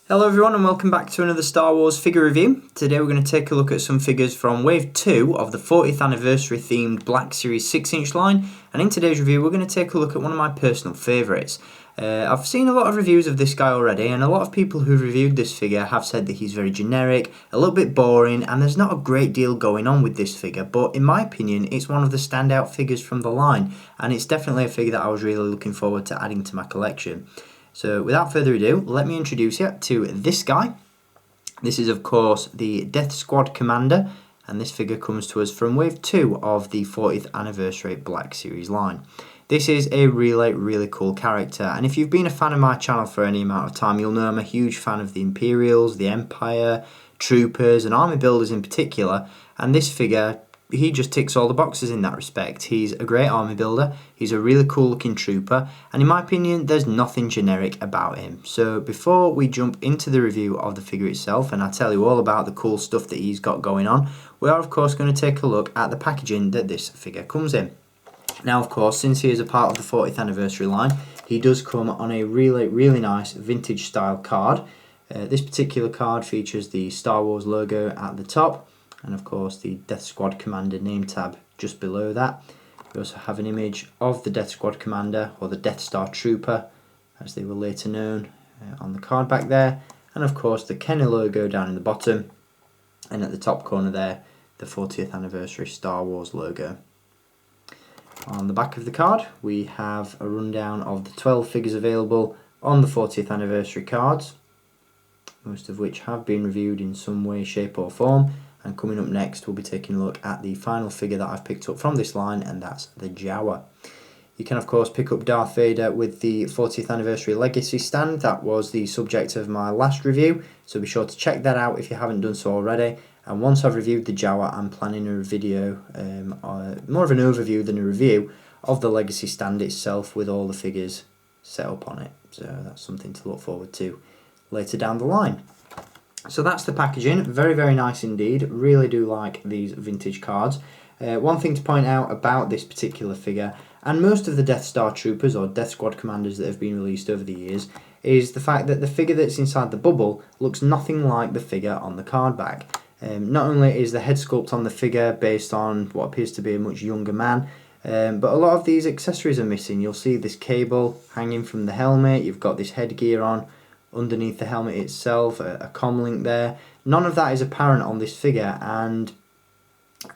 Hello everyone and welcome back to another Star Wars figure review. Today we're going to take a look at some figures from Wave 2 of the 40th anniversary themed Black Series 6-inch line, and in today's review we're going to take a look at one of my personal favourites. I've seen a lot of reviews of this guy already, and a lot of people who've reviewed this figure have said that he's very generic, a little bit boring, and there's not a great deal going on with this figure, but in my opinion it's one of the standout figures from the line, and it's definitely a figure that I was really looking forward to adding to my collection. So without further ado, let me introduce you to this guy. This is of course the Death Squad Commander, and this figure comes to us from Wave 2 of the 40th anniversary Black Series line. This is a really cool character, and if you've been a fan of my channel for any amount of time, you'll know I'm a huge fan of the Imperials, the Empire, Troopers and Army Builders in particular, and this figure, he just ticks all the boxes in that respect. He's a great army builder, he's a really cool looking trooper, and in my opinion there's nothing generic about him. So before we jump into the review of the figure itself and I tell you all about the cool stuff that he's got going on, we are of course going to take a look at the packaging that this figure comes in. Now of course, since he is a part of the 40th anniversary line, he does come on a really nice vintage style card. This particular card features the Star Wars logo at the top, and of course the Death Squad Commander name tab just below that. We also have an image of the Death Squad Commander, or the Death Star Trooper as they were later known, on the card back there, and of course the Kenner logo down in the bottom, and at the top corner there the 40th anniversary Star Wars logo. On the back of the card we have a rundown of the 12 figures available on the 40th anniversary cards, most of which have been reviewed in some way, shape or form. And coming up next, we'll be taking a look at the final figure that I've picked up from this line, and that's the Jawa. You can of course pick up Darth Vader with the 40th anniversary legacy stand. That was the subject of my last review, so be sure to check that out if you haven't done so already. And once I've reviewed the Jawa, I'm planning a video, more of an overview than a review, of the legacy stand itself with all the figures set up on it. So that's something to look forward to later down the line. So that's the packaging, very nice indeed, really do like these vintage cards. One thing to point out about this particular figure, and most of the Death Star Troopers or Death Squad Commanders that have been released over the years, is the fact that the figure that's inside the bubble looks nothing like the figure on the card back. Not only is the head sculpt on the figure based on what appears to be a much younger man, but a lot of these accessories are missing. You'll see this cable hanging from the helmet, you've got this headgear on underneath the helmet itself, a comlink there. None of that is apparent on this figure, and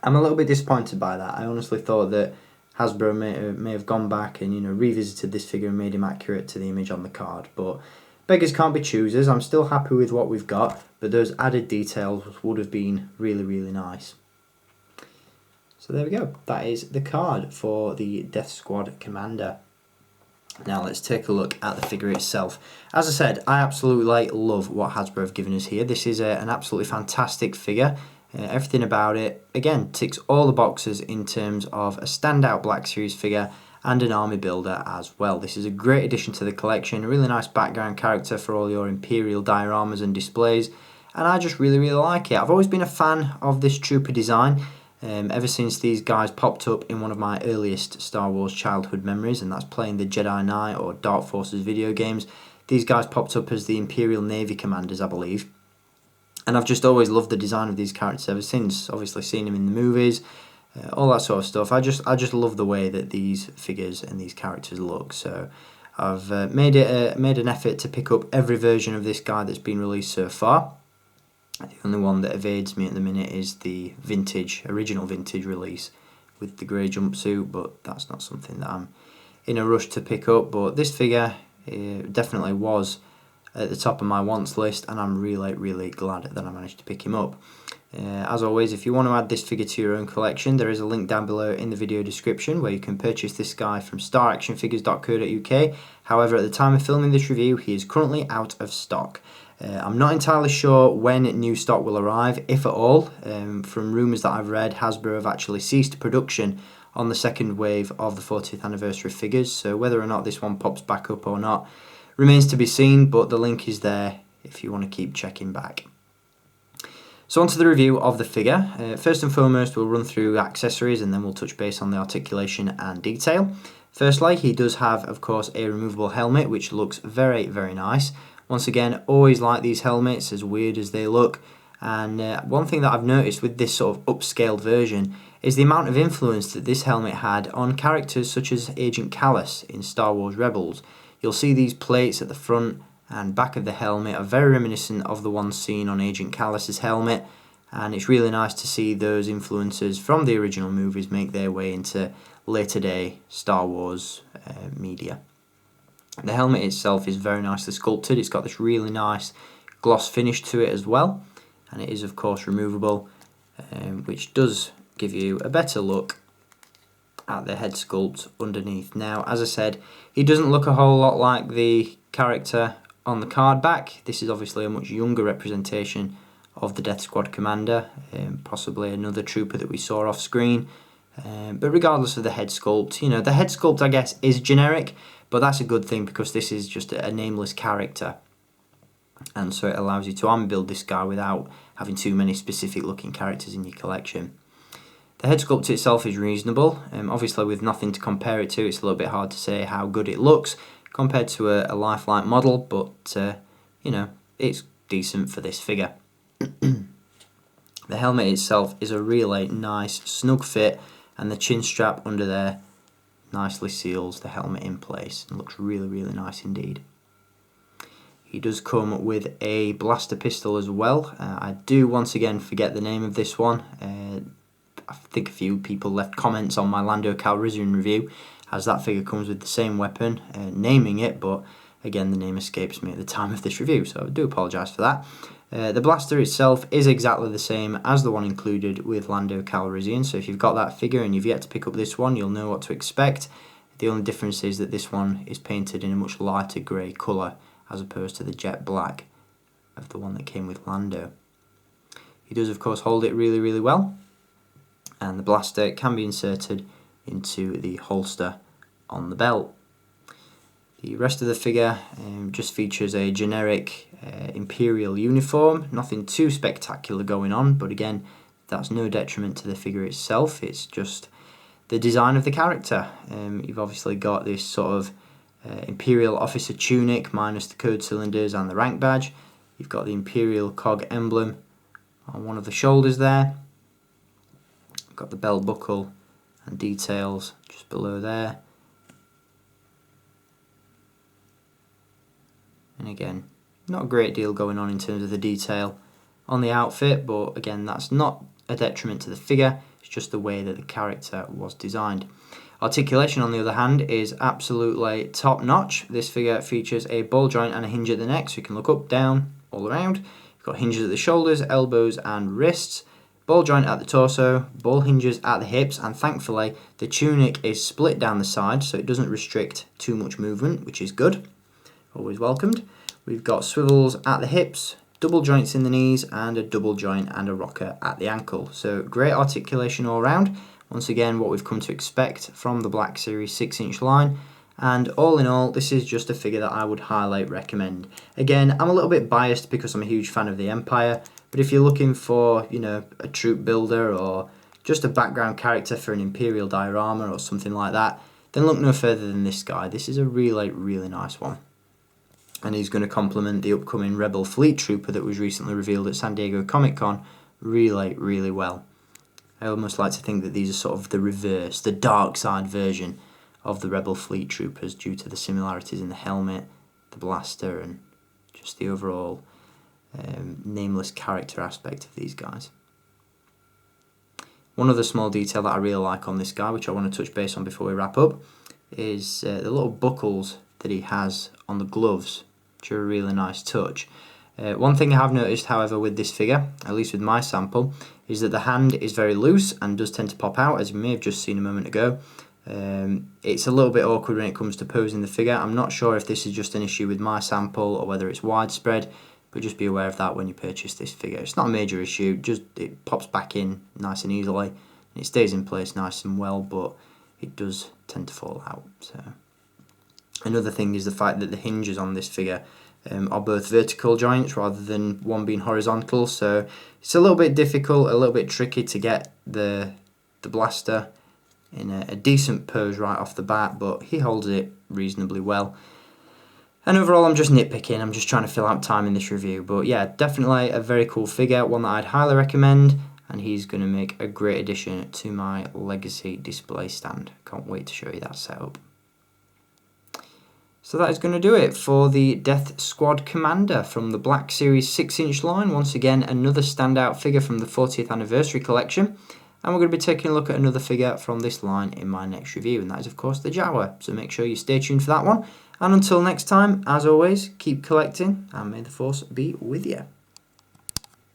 I'm a little bit disappointed by that. I honestly thought that Hasbro may have gone back and revisited this figure and made him accurate to the image on the card, but beggars can't be choosers. I'm still happy with what we've got, but those added details would have been really nice. So there we go, that is the card for the Death Squad Commander. Now let's take a look at the figure itself. As I said, I absolutely love what Hasbro have given us here. This is an absolutely fantastic figure. Everything about it, again, ticks all the boxes in terms of a standout Black Series figure and an army builder as well. This is a great addition to the collection, a really nice background character for all your Imperial dioramas and displays, and I just really like it. I've always been a fan of this trooper design. Ever since these guys popped up in one of my earliest Star Wars childhood memories, and that's playing the Jedi Knight or Dark Forces video games. These guys popped up as the Imperial Navy Commanders, I believe. And I've just always loved the design of these characters ever since. Obviously seen them in the movies, all that sort of stuff. I just love the way that these figures and these characters look. So I've made an effort to pick up every version of this guy that's been released so far. The only one that evades me at the minute is the original vintage release with the grey jumpsuit, but that's not something that I'm in a rush to pick up. But this figure definitely was at the top of my wants list, and I'm really glad that I managed to pick him up. As always, if you want to add this figure to your own collection, there is a link down below in the video description where you can purchase this guy from staractionfigures.co.uk. However, at the time of filming this review, he is currently out of stock. I'm not entirely sure when new stock will arrive, if at all. From rumours that I've read, Hasbro have actually ceased production on the second wave of the 40th anniversary figures, so whether or not this one pops back up or not remains to be seen, but the link is there if you want to keep checking back. So onto the review of the figure. First and foremost, we'll run through accessories and then we'll touch base on the articulation and detail. Firstly, he does have, of course, a removable helmet, which looks very nice. Once again, always like these helmets, as weird as they look. And one thing that I've noticed with this sort of upscaled version is the amount of influence that this helmet had on characters such as Agent Kallus in Star Wars Rebels. You'll see these plates at the front and back of the helmet are very reminiscent of the ones seen on Agent Kallus's helmet, and it's really nice to see those influences from the original movies make their way into later day Star Wars media. The helmet itself is very nicely sculpted. It's got this really nice gloss finish to it as well, and it is of course removable, which does give you a better look at the head sculpt underneath. Now, as I said, he doesn't look a whole lot like the character on the card back. This is obviously a much younger representation of the Death Squad commander, possibly another trooper that we saw off screen. But regardless of the head sculpt, you know, the head sculpt I guess is generic, but that's a good thing because this is just a nameless character, and so it allows you to unbuild this guy without having too many specific looking characters in your collection. The head sculpt itself is reasonable. Obviously with nothing to compare it to, it's a little bit hard to say how good it looks compared to a lifelike model, but you know, it's decent for this figure. The helmet itself is a really nice snug fit, and the chin strap under there nicely seals the helmet in place and looks really nice indeed. He does come with a blaster pistol as well. I do once again forget the name of this one. I think a few people left comments on my Lando Calrissian review, as that figure comes with the same weapon, naming it, but again the name escapes me at the time of this review, so I do apologise for that. The blaster itself is exactly the same as the one included with Lando Calrissian, so if you've got that figure and you've yet to pick up this one, you'll know what to expect. The only difference is that this one is painted in a much lighter grey colour as opposed to the jet black of the one that came with Lando. He does of course hold it really well, and the blaster can be inserted into the holster on the belt. The rest of the figure just features a generic Imperial uniform, nothing too spectacular going on, but again that's no detriment to the figure itself, it's just the design of the character. You've obviously got this sort of Imperial officer tunic minus the code cylinders and the rank badge. You've got the Imperial cog emblem on one of the shoulders there. Got the belt buckle and details just below there, and again not a great deal going on in terms of the detail on the outfit, but again that's not a detriment to the figure, it's just the way that the character was designed. Articulation on the other hand is absolutely top notch. This figure features a ball joint and a hinge at the neck, so you can look up, down, all around. You've got hinges at the shoulders, elbows and wrists. Ball joint at the torso, ball hinges at the hips, and thankfully the tunic is split down the side so it doesn't restrict too much movement, which is good, always welcomed. We've got swivels at the hips, double joints in the knees, and a double joint and a rocker at the ankle. So great articulation all around. Once again, what we've come to expect from the Black Series 6-inch line. And all in all, this is just a figure that I would highly recommend. Again, I'm a little bit biased because I'm a huge fan of the Empire, but if you're looking for, you know, a troop builder or just a background character for an Imperial diorama or something like that, then look no further than this guy. This is a really nice one. And he's going to complement the upcoming Rebel Fleet Trooper that was recently revealed at San Diego Comic-Con really well. I almost like to think that these are sort of the reverse, the dark side version of the Rebel Fleet Troopers due to the similarities in the helmet, the blaster, and just the overall nameless character aspect of these guys. One other small detail that I really like on this guy, which I want to touch base on before we wrap up, is the little buckles that he has on the gloves, which are a really nice touch. One thing I have noticed, however, with this figure, at least with my sample, is that the hand is very loose and does tend to pop out, as you may have just seen a moment ago. It's a little bit awkward when it comes to posing the figure. I'm not sure if this is just an issue with my sample or whether it's widespread, but just be aware of that when you purchase this figure. It's not a major issue, just it pops back in nice and easily, and it stays in place nice and well, but it does tend to fall out. So another thing is the fact that the hinges on this figure are both vertical joints rather than one being horizontal, so it's a little bit difficult, a little bit tricky to get the blaster in a decent pose right off the bat, but he holds it reasonably well. And overall, I'm just nitpicking, I'm just trying to fill out time in this review. But yeah, definitely a very cool figure, one that I'd highly recommend. And he's going to make a great addition to my Legacy display stand. Can't wait to show you that setup. So that is going to do it for the Death Squad Commander from the Black Series 6-inch line. Once again, another standout figure from the 40th anniversary collection. And we're going to be taking a look at another figure from this line in my next review. And that is, of course, the Jawa. So make sure you stay tuned for that one. And until next time, as always, keep collecting and may the Force be with you.